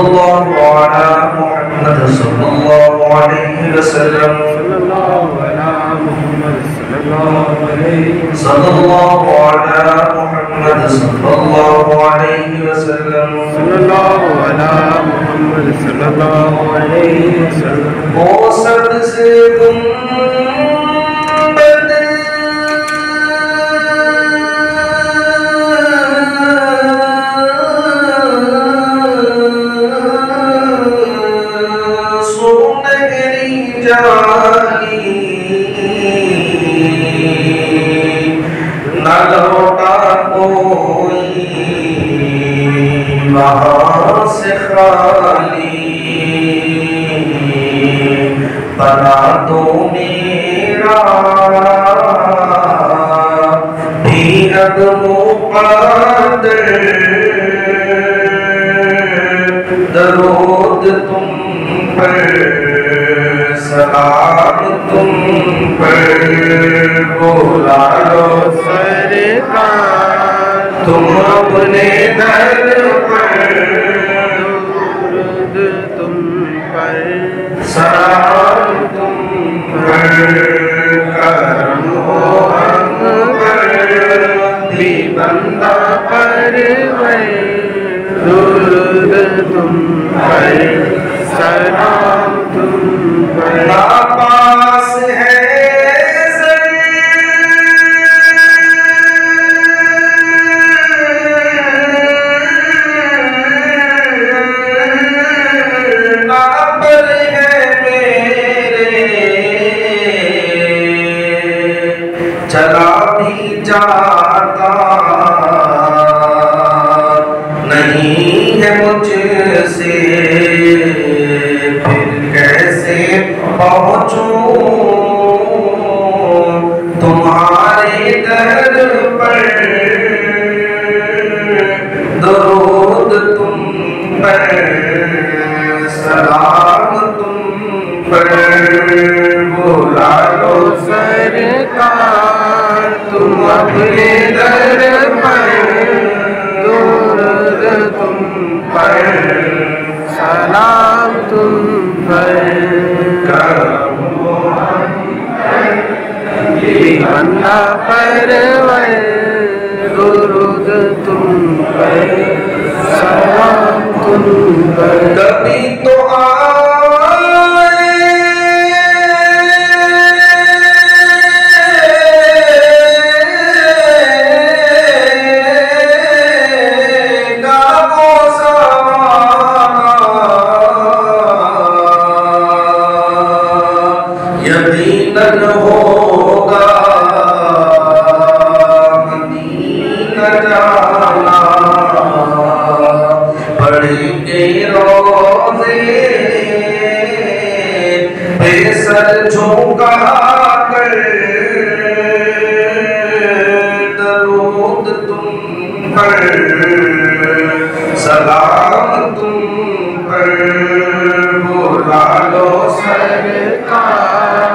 सल्लल्लाहु अला मुहम्मद सल्लल्लाहु अलैहि वसल्लम सल्लल्लाहु अला मुहम्मद सल्लल्लाहु अलैहि सल्लल्लाहु अला मुहम्मद सल्लल्लाहु अलैहि वसल्लम सल्लल्लाहु अला मुहम्मद सल्लल्लाहु अलैहि वसल्लम। ओ सबसे गुंबद सुनहरी जाली न लौटा कोई वहाँ से खाली, बना दो मेरा भी मुक़द्दर, दरूद तुम पर सलाम तुम पर, बुला लो सरकार तुम अपने दर पर, दुरूद तुम पर सलाम तुम पर, करम हो हम पर भी बंदा परवर, दुरूद तुम पर सलाम तुम पर। नापास है नापर है मेरे, चला भी जाता नहीं है मुझसे, फिर कैसे पहुँचूं तुम्हारे दर पर, दरूद तुम पर सलाम तुम पर, बुला लो सरकार तुम अपने दर पर, दुरूद तुम पर सलाम तुम पर, बंदा परवर, दुरूद तुम पर सलाम तुम पर। कभी तो आएगा वो ज़माना, यकीनन होगा मदीना जाना, पढ़ेंगे रोज़े बेसर झुका कर, दरूद तुम पर सलाम तुम पर, बुला लो सरकार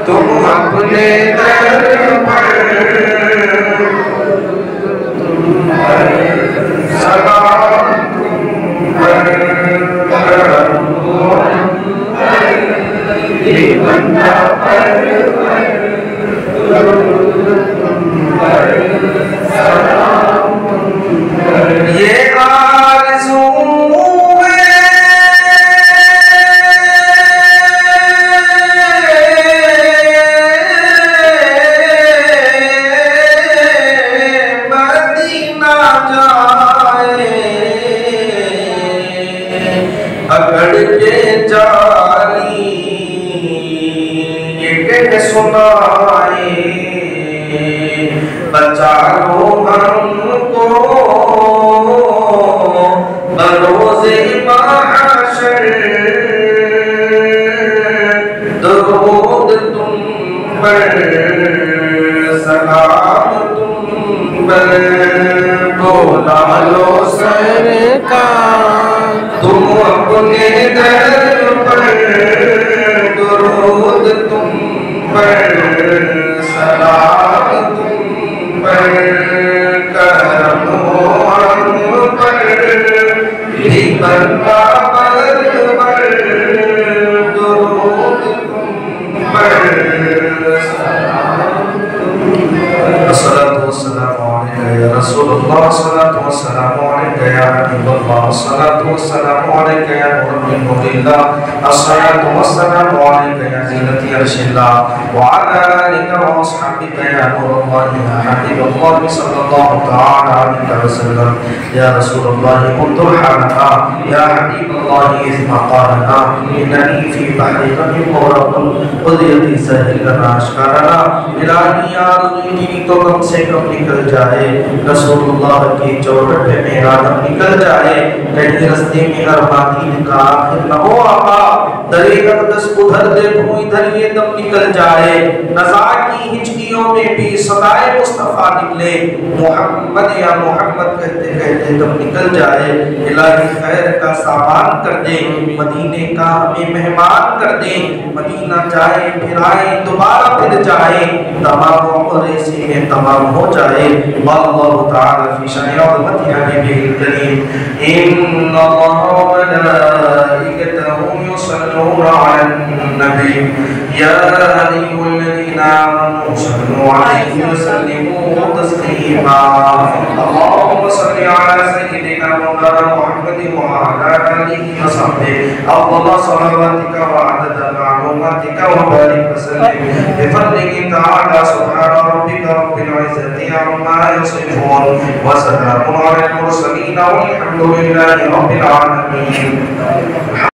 तुम अपने दर पर, सलाम तुम पर, करम हो बंदा परवर, दरूद तुम पर सलाम तुम पर। ये आरज़ू मदीना जाए, अकड़ के जाली ये कह सुनाए, बचा लो हमको बरोज़े महशर, दरूद तुम पर सलाम तुम पर, बुला लो सरकार तुम अपने दर पर, दुरूद तुम पर सलाम तुम पर, करम हो हम पर भी बंदा पर दुरूद तुम पर अस्सलातु वस्सलामु अलैका या रसूलल्लाह अस्सलातु वस्सलामु अलैका या हबीबल्लाह अस्सलातु वस्सलामु अलैका या नूरुल्लाह अस्सलातु वस्सलामु अलैका या ज़ीनती अर्शिल्लाह व अला आलिका व अस्हाबिका या नूरुल्लाह या हबीबल्लाह सल्लल्लाहु तआला अलैहि वसल्लम या रसूलल्लाह कुन्तु हालना या हबीबल्लाह इज़ मक़ालना इन्ननी फी बहरि गमी मुग़रक़ुन क़ुदरती सहिल नाशकारना इलाही या रज़ूली तो कम से कम निकल जाए रसूलुल्लाह की चौखट में आदम निकल जाए कहीं रास्ते में अरबादीन का आखिर न हो आका दरे अक़दस उधर देखूं इधर ये दम निकल जाए नज़ा की हिचकियों में भी सदाए मुस्तफ़ा निकले मोहम्मद या मोहम्मद कहते कहते दम निकल जाए इलाही खैर का सामान कर दे मदीने का हमें मेहमान कर दे मदीना जाए फिर आए दोबारा फिर जाए तमाम उम्र से में तमाम हो जाए अल्लाह ताला फी शान अज़मति हबीबिल करीम इन्नल्लाह व मलाइकतहु युसल्लूना अलन नबी या अय्युहल्लज़ीना आमनू सल्लू अलैहि व सल्लिमू तस्लीमा अल्लाहुम्मा सल्लि अला सय्यिदिना मौलाना मुहम्मदिन व अला आलिहि व सहबिहि अफ़्ज़ल सलावातिका व अदद मालूमातिका व बारिक व सल्लिम बिफज़लिका तआला सुब्हान रब्बिका रब्बिल इज़्ज़ति अम्मा यसिफून व सलामुन अलल मुरसलीन वल्हम्दुलिल्लाहि रब्बिल आलमीन।